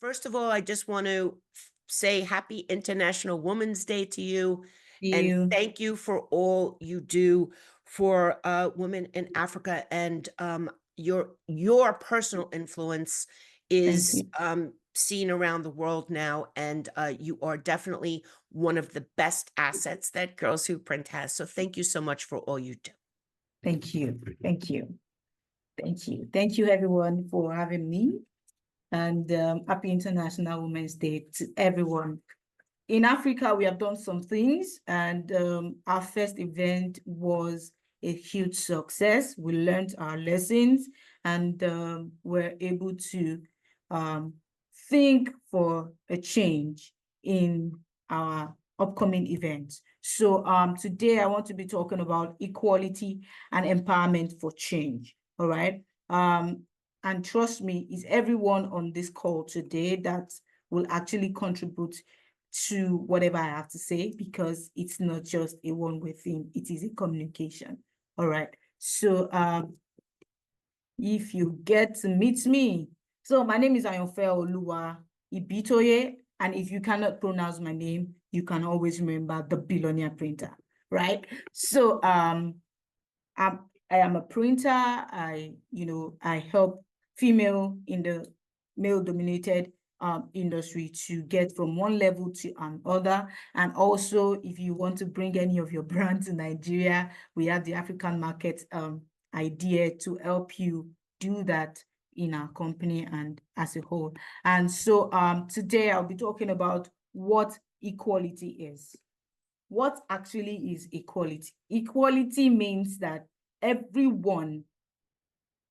First of all, I just want to say happy International Women's Day to you, and You. thank you for all you do for women in Africa. And your personal influence Thank is you. seen around the world now, and you are definitely one of the best assets that Girls Who Print has. So thank you so much for all you do. Thank you. Thank you. Thank you. Thank you, everyone, for having me. And happy International Women's Day to everyone. In Africa, we have done some things, and our first event was a huge success. We learned our lessons, and we're able to think for a change in our upcoming events. So today I want to be talking about equality and empowerment for change. All right. And trust me, is everyone on this call today that will actually contribute to whatever I have to say, because it's not just a one-way thing, it is a communication. All right. So if you get to meet me, so my name is Ayanfeoluwa Ibitoye, and if you cannot pronounce my name, you can always remember the Billionaire Printer, right? So I am a printer. I help female in the male-dominated industry to get from one level to another. And also, if you want to bring any of your brands to Nigeria, we have the African market idea to help you do that in our company and as a whole. And so today I'll be talking about what equality is. What actually is equality? Equality means that everyone,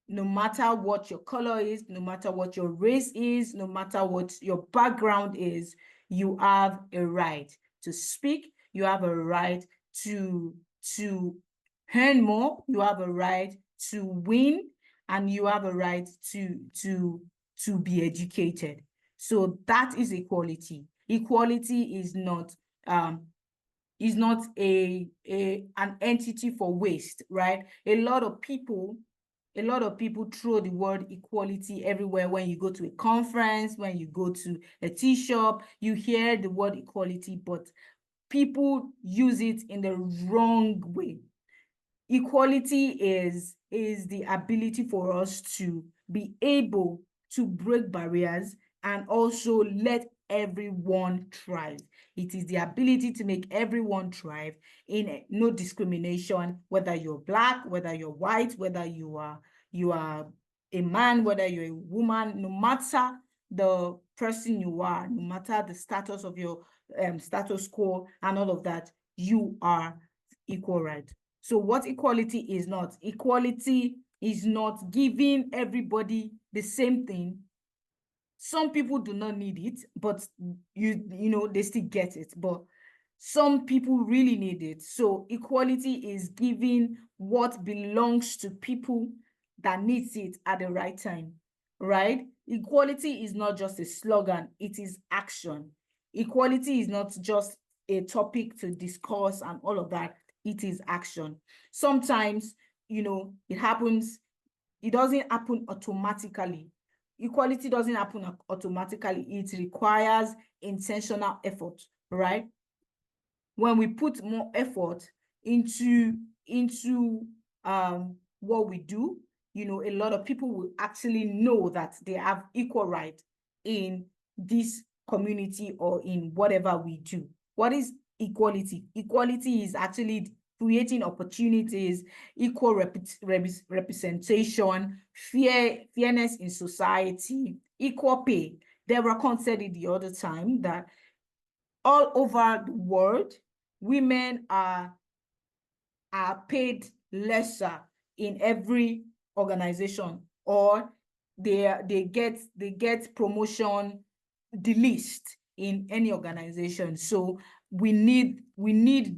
no matter what your color is, no matter what your race is, no matter what your background is, you have a right to speak, you have a right to earn more, you have a right to win, and you have a right to be educated. So that is equality. Equality is not an entity for waste, right? A lot of people throw the word equality everywhere. When you go to a conference, when you go to a tea shop, you hear the word equality, but people use it in the wrong way. Equality is the ability for us to be able to break barriers and also let everyone thrive. It is the ability to make everyone thrive in no discrimination, whether you're Black, whether you're white, whether you are a man, whether you're a woman, no matter the person you are, no matter the status of your status quo and all of that, you are equal right. So what equality is not? Equality is not giving everybody the same thing. Some people do not need it, but they still get it. But some people really need it. So equality is giving what belongs to people that needs it at the right time, right? Equality is not just a slogan, it is action. Equality is not just a topic to discuss and all of that. It is action. Sometimes, it happens, it doesn't happen automatically. Equality doesn't happen automatically. It requires intentional effort, right? When we put more effort into what we do, a lot of people will actually know that they have equal right in this community or in whatever we do. What is equality? Equality is actually creating opportunities, equal representation, fairness in society, equal pay. Deborah said it the other time that all over the world, women are paid lesser in every organization, or they get promotion the least in any organization. So we need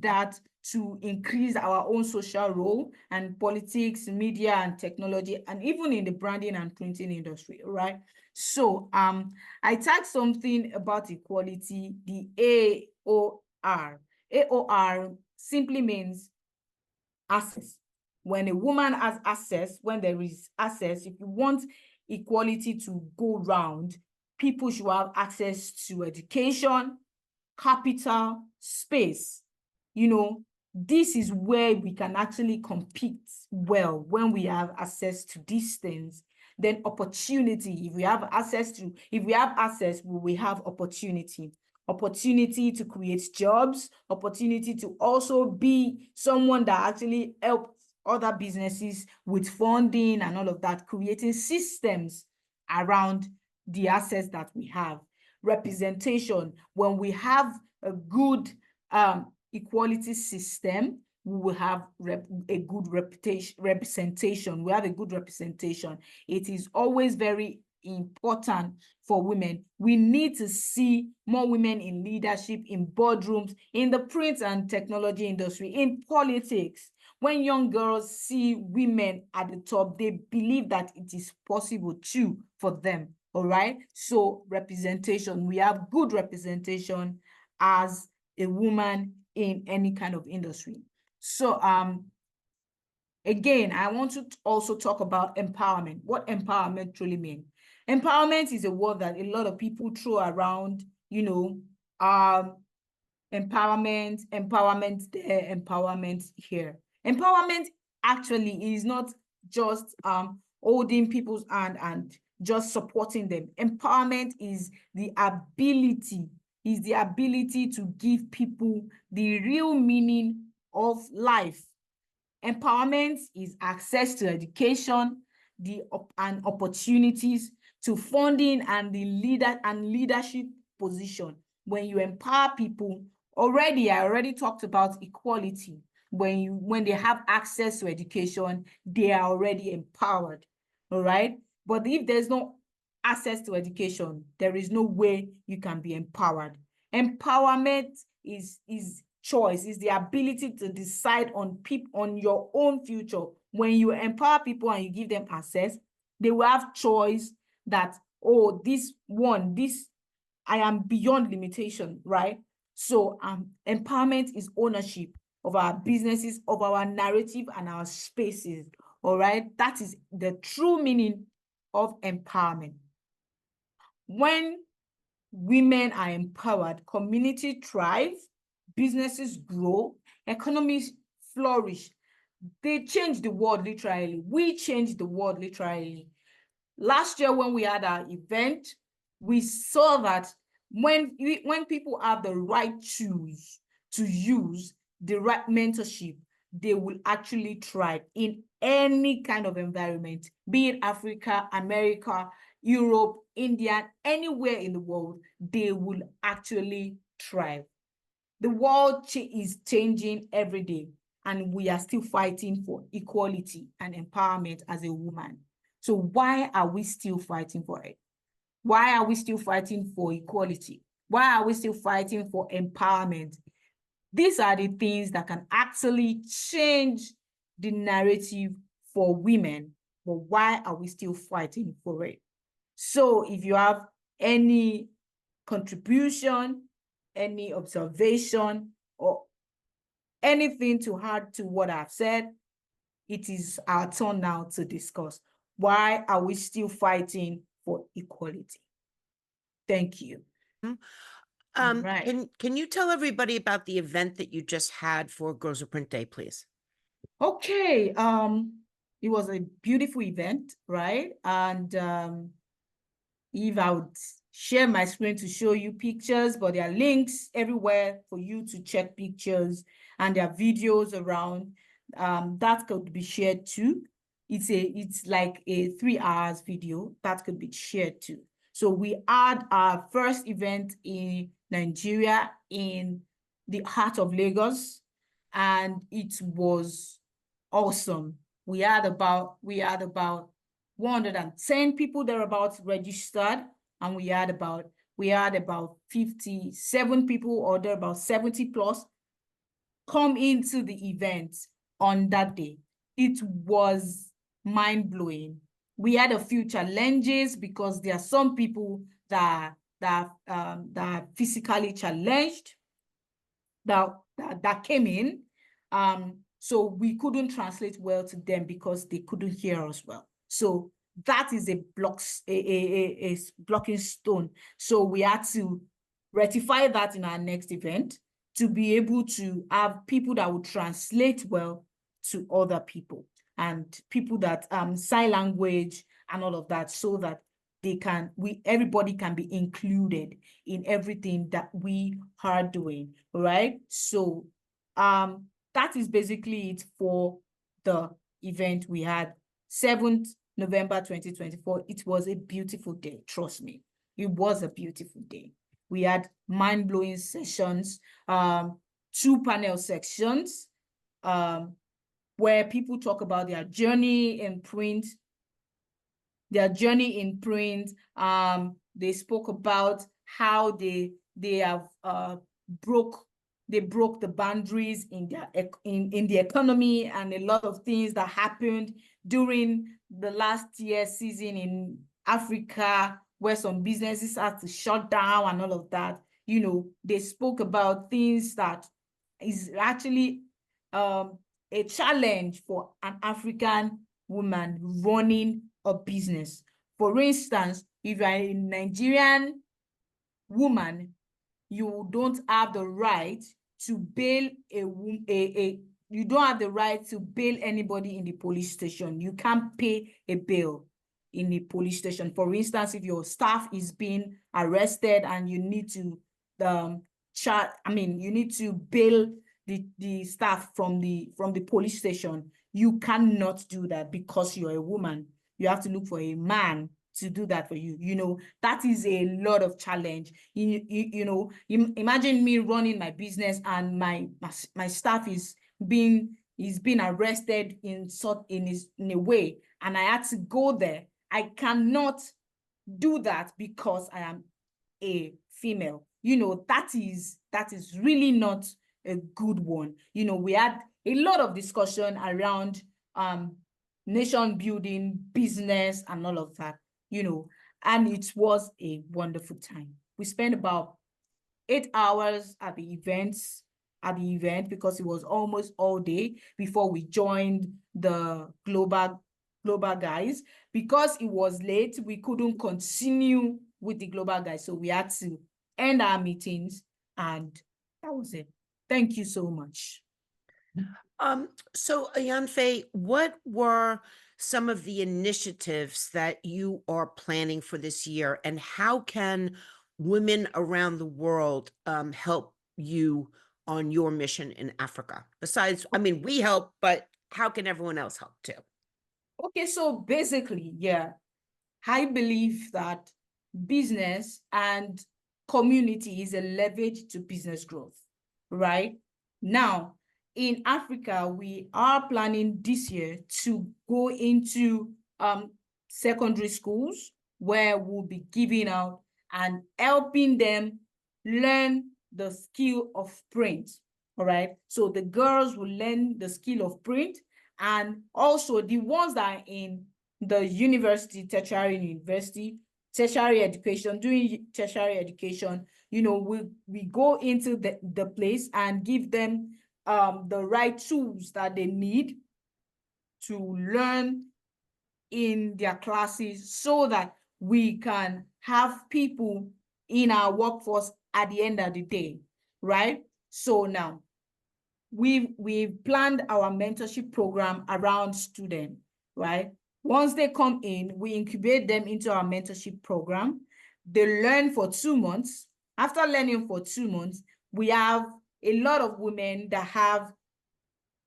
that to increase our own social role and politics, media and technology, and even in the branding and printing industry, right? So I tagged something about equality, the AOR. AOR simply means access. When a woman has access, when there is access, if you want equality to go round, people should have access to education, capital, space. You know, this is where we can actually compete well when we have access to these things. Then opportunity, if we have access, we have opportunity. Opportunity to create jobs, opportunity to also be someone that actually helps other businesses with funding and all of that, creating systems around the assets that we have. Representation, when we have a good equality system, we will have a good representation. We have a good representation. It is always very important for women. We need to see more women in leadership, in boardrooms, in the print and technology industry, in politics. When young girls see women at the top, they believe that it is possible too for them. All right. So representation, we have good representation as a woman in any kind of industry. So again, I want to also talk about empowerment. What empowerment truly means. Empowerment is a word that a lot of people throw around, you know, empowerment there, empowerment here. Empowerment actually is not just holding people's hand and just supporting them. Empowerment is the ability to give people the real meaning of life. Empowerment is access to education, and opportunities, to funding and leadership position. When you empower people, I already talked about equality. When they have access to education, they are already empowered. All right. But if there's no access to education, there is no way you can be empowered. Empowerment is choice, is the ability to decide on your own future. When you empower people and you give them access, they will have choice that, oh, I am beyond limitation, right? So empowerment is ownership of our businesses, of our narrative and our spaces. All right. That is the true meaning of empowerment. When women are empowered, community thrive, businesses grow, economies flourish. They change the world literally. We change the world literally. Last year when we had our event, we saw that when people have the right tools to use, the right mentorship, they will actually thrive in any kind of environment, be it Africa, America, Europe, India, anywhere in the world, they will actually thrive. The world is changing every day, and we are still fighting for equality and empowerment as a woman. So why are we still fighting for it? Why are we still fighting for equality? Why are we still fighting for empowerment? These are the things that can actually change the narrative for women. But why are we still fighting for it? So if you have any contribution, any observation, or anything to add to what I've said, it is our turn now to discuss. Why are we still fighting for equality? Thank you. Right. Can you tell everybody about the event that you just had for Girls Who Print Day, please? Okay. It was a beautiful event, right? And if I would share my screen to show you pictures, but there are links everywhere for you to check pictures, and there are videos around that could be shared too. It's like a 3 hours video that could be shared too. So we had our first event in Nigeria, in the heart of Lagos, and it was awesome. We had about 110 people thereabouts registered, and we had about 57 people, or there about 70 plus, come into the event on that day. It was mind-blowing. We had a few challenges because there are some people that are physically challenged that came in. So we couldn't translate well to them because they couldn't hear us well. So that is a blocking stone. So we had to rectify that in our next event to be able to have people that would translate well to other people, and people that sign language and all of that, so that everybody can be included in everything that we are doing, right? So that is basically it for the event we had 7th November 2024. It was a beautiful day, trust me. It was a beautiful day. We had mind-blowing sessions, 2 panel sections, where people talk about their journey in print. They spoke about how they have broke the boundaries in the economy, and a lot of things that happened during the last year season in Africa, where some businesses had to shut down and all of that. You know, they spoke about things that is actually a challenge for an African woman running a business. For instance, if you're a Nigerian woman, you don't have the right to bail you don't have the right to bail anybody in the police station. You can't pay a bail in the police station. For instance, if your staff is being arrested and you need to you need to bail the staff from the police station, you cannot do that because you're a woman. You have to look for a man to do that for you. You know, that is a lot of challenge. Imagine me running my business and my staff is being arrested in a way, and I had to go there. I cannot do that because I am a female. You know, that is really not a good one. You know, we had a lot of discussion around nation building, business, and all of that, you know, and it was a wonderful time. We spent about 8 hours at the event because it was almost all day before we joined the global guys. Because it was late, we couldn't continue with the global guys, so we had to end our meetings, and that was it. Thank you so much. So Ayanfe, what were some of the initiatives that you are planning for this year, and how can women around the world help you on your mission in Africa? Besides, I mean, we help, but how can everyone else help too? Okay, so basically, yeah, I believe that business and community is a leverage to business growth, right? Now, in Africa, we are planning this year to go into secondary schools, where we'll be giving out and helping them learn the skill of print, all right? So the girls will learn the skill of print, and also the ones that are in the university, tertiary education, doing tertiary education, you know, we go into the place and give them the right tools that they need to learn in their classes, so that we can have people in our workforce at the end of the day, right? So now we've planned our mentorship program around students, right? Once they come in, we incubate them into our mentorship program. They learn for 2 months. After learning for 2 months, we have a lot of women that have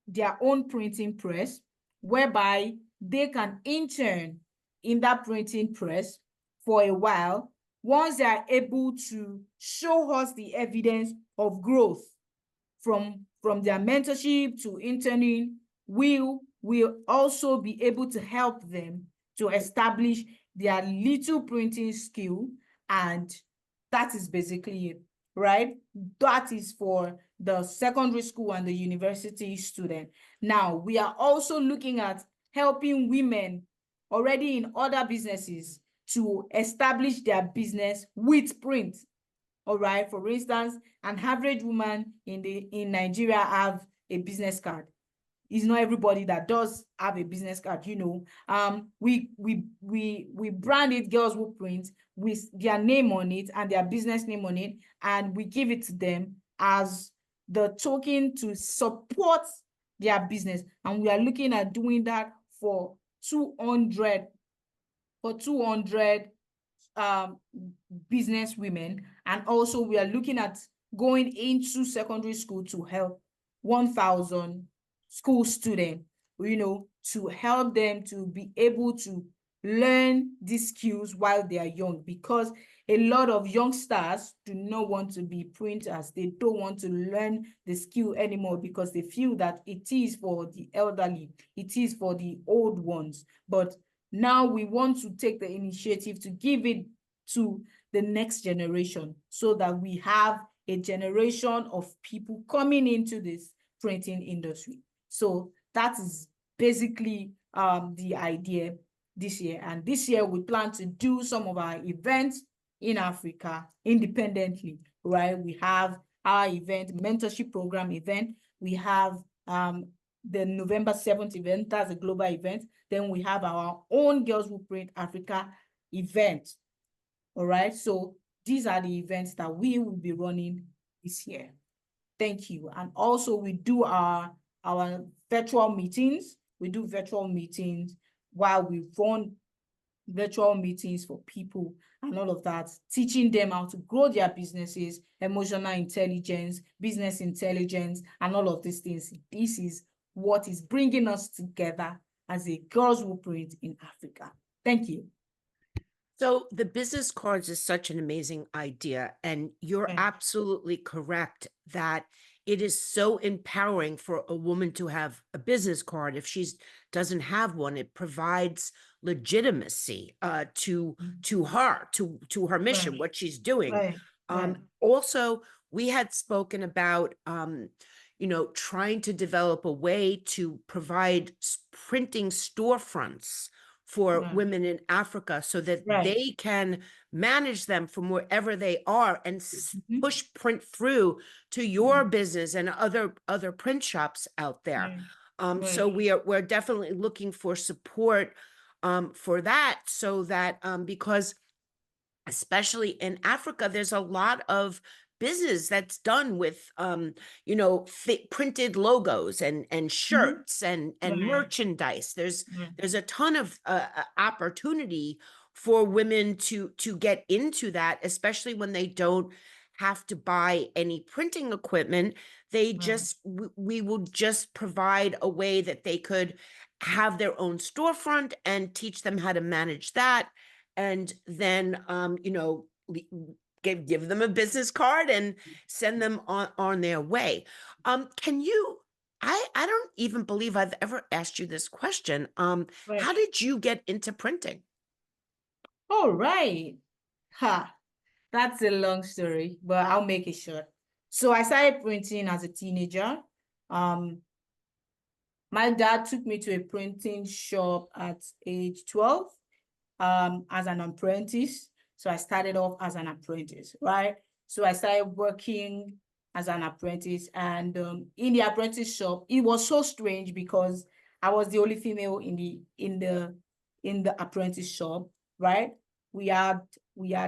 their own printing press, whereby they can intern in that printing press for a while. Once they are able to show us the evidence of growth from their mentorship to interning, we'll also be able to help them to establish their little printing skill, and that is basically it, right? That is for the secondary school and the university student. Now, we are also looking at helping women already in other businesses to establish their business with print. All right, for instance, an average woman in Nigeria have a business card. it's not everybody that does have a business card, we brand it Girls Who Print with their name on it and their business name on it, and we give it to them as the token to support their business. And we are looking at doing that for 200 business women. And also we are looking at going into secondary school to help 1,000 school students, to help them to be able to learn these skills while they are young, because a lot of youngsters do not want to be printers. They don't want to learn the skill anymore because they feel that it is for the elderly, it is for the old ones. But now we want to take the initiative to give it to the next generation, so that we have a generation of people coming into this printing industry. So that is basically the idea this year. And this year we plan to do some of our events in Africa independently, right? We have our event, mentorship program event. We have the November 7th event, that's a global event. Then we have our own Girls Who Print Africa event. All right, so these are the events that we will be running this year. Thank you. And also we do our virtual meetings. We do virtual meetings while we run virtual meetings for people and all of that, teaching them how to grow their businesses, emotional intelligence, business intelligence, and all of these things. This is what is bringing us together as a Girls Who Print in Africa. Thank you. So the business cards is such an amazing idea, and you're absolutely correct that it is so empowering for a woman to have a business card. If she doesn't have one, it provides legitimacy to her mission, what she's doing. Also, we had spoken about trying to develop a way to provide printing storefronts for women in Africa, so that they can manage them from wherever they are and push print through to your business and other print shops out there. So we're definitely looking for support for that, so that because especially in Africa, there's a lot of business that's done with printed logos and shirts and merchandise. There's a ton of opportunity for women to get into that, especially when they don't have to buy any printing equipment. They we will just provide a way that they could have their own storefront and teach them how to manage that. And then, give them a business card and send them on their way. Can you, I don't even believe I've ever asked you this question. How did you get into printing? All right. That's a long story, but I'll make it short. So I started printing as a teenager. My dad took me to a printing shop at age 12. As an apprentice. So I started off as an apprentice, right? So I started working as an apprentice, and in the apprentice shop, it was so strange because I was the only female in the apprentice shop, right? We had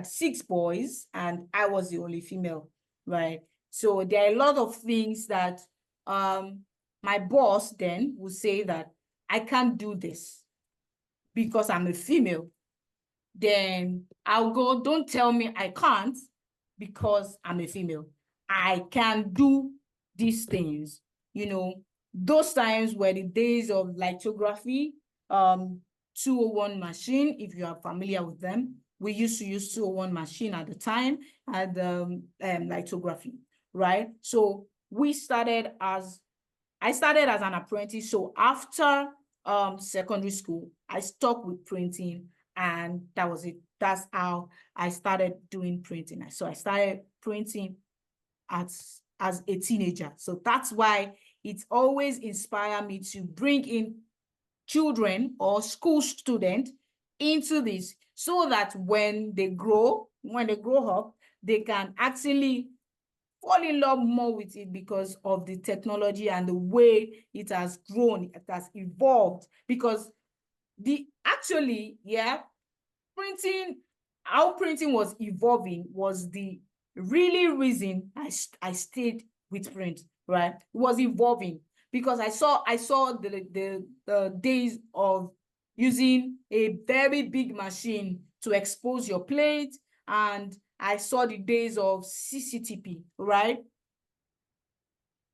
6 boys and I was the only female, right? So there are a lot of things that my boss then would say that I can't do this because I'm a female. Then I'll go, don't tell me I can't because I'm a female. I can do these things. Those times were the days of lithography, 201 machine, if you are familiar with them. We used to use 201 machine at the time, and lithography, right? So I started as an apprentice. So after secondary school, I stuck with printing, and that was it. That's how I started doing printing. So I started printing as a teenager. So that's why it's always inspired me to bring in children or school students into this, so that when they grow up, they can actually fall in love more with it because of the technology and the way it has grown, it has evolved. Because how printing was evolving was the really reason I stayed with print, right? It was evolving because I saw the days of using a very big machine to expose your plate, and I saw the days of CCTP, right?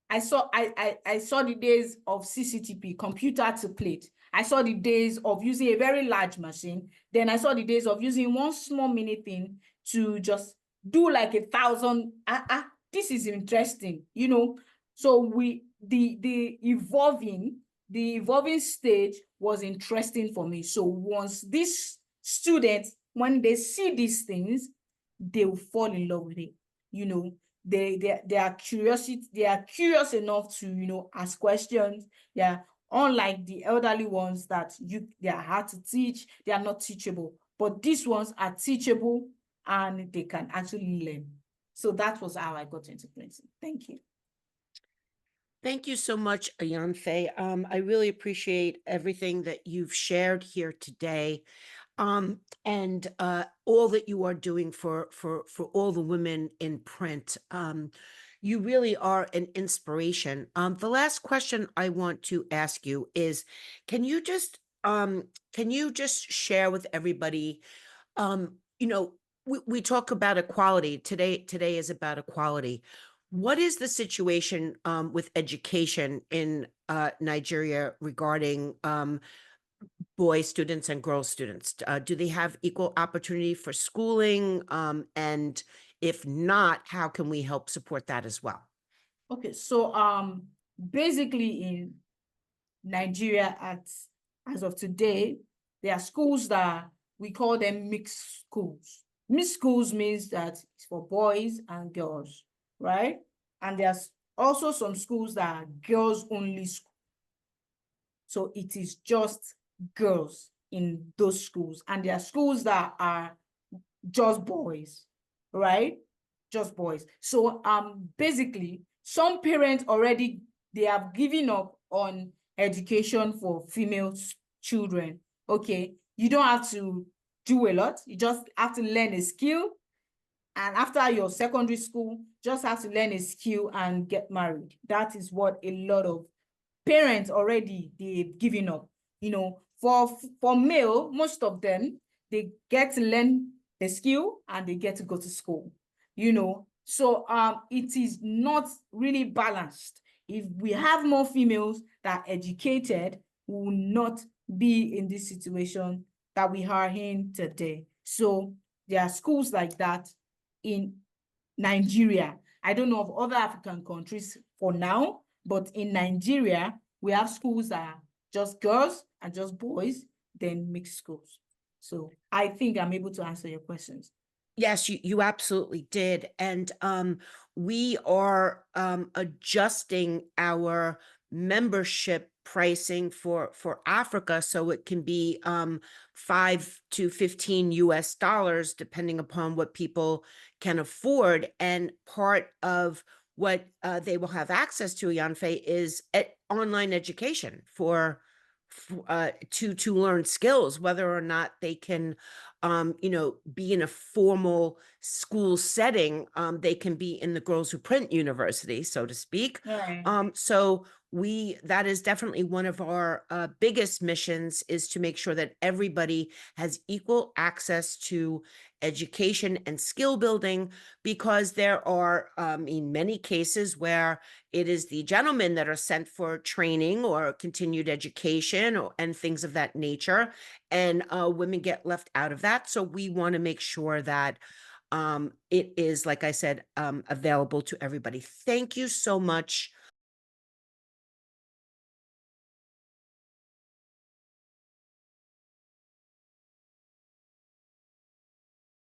I saw the days of CCTP, computer to plate. I saw the days of using a very large machine. Then I saw the days of using one small mini thing to just do like 1,000. This is interesting, you know. So the evolving stage was interesting for me. So once these students, when they see these things, they will fall in love with it, you know. They are curious enough to, you know, ask questions. Yeah, unlike the elderly ones that they are hard to teach, they are not teachable. But these ones are teachable and they can actually learn. So that was how I got into printing. Thank you. Thank you so much, Ayanfe. I really appreciate everything that you've shared here today. And all that you are doing for all the women in print. You really are an inspiration. The last question I want to ask you is, can you just share with everybody, you know, we talk about equality today. Today is about equality. What is the situation with education in Nigeria regarding boy students and girl students? Do they have equal opportunity for schooling? And if not, how can we help support that as well? Okay, so basically in Nigeria as of today, there are schools that we call them mixed schools. Mixed schools means that it's for boys and girls, right? And there's also some schools that are girls only school. So it is just girls in those schools. And there are schools that are just boys, right? Just boys. So basically, some parents already, they have given up on education for female children. Okay, you don't have to do a lot. You just have to learn a skill. And after your secondary school, just have to learn a skill and get married. That is what a lot of parents already, they've given up. You know, for male, most of them, they get to learn the skill and they get to go to school, you know. So it is not really balanced. If we have more females that are educated, we will not be in this situation that we are in today. So there are schools like that in Nigeria. I don't know of other African countries for now, but in Nigeria, we have schools that are just girls and just boys, then mixed schools. So I think I'm able to answer your questions. Yes, you absolutely did. And we are adjusting our membership pricing for Africa, so it can be 5 to 15 US dollars, depending upon what people can afford. And part of what they will have access to, Ayanfe, is online education to learn skills, whether or not they can be in a formal school setting. They can be in the Girls Who Print University, so to speak. Right. So that is definitely one of our biggest missions, is to make sure that everybody has equal access to education and skill building, because there are in many cases where it is the gentlemen that are sent for training or continued education and things of that nature, and women get left out of that. So we want to make sure that it is, like I said, available to everybody. Thank you so much,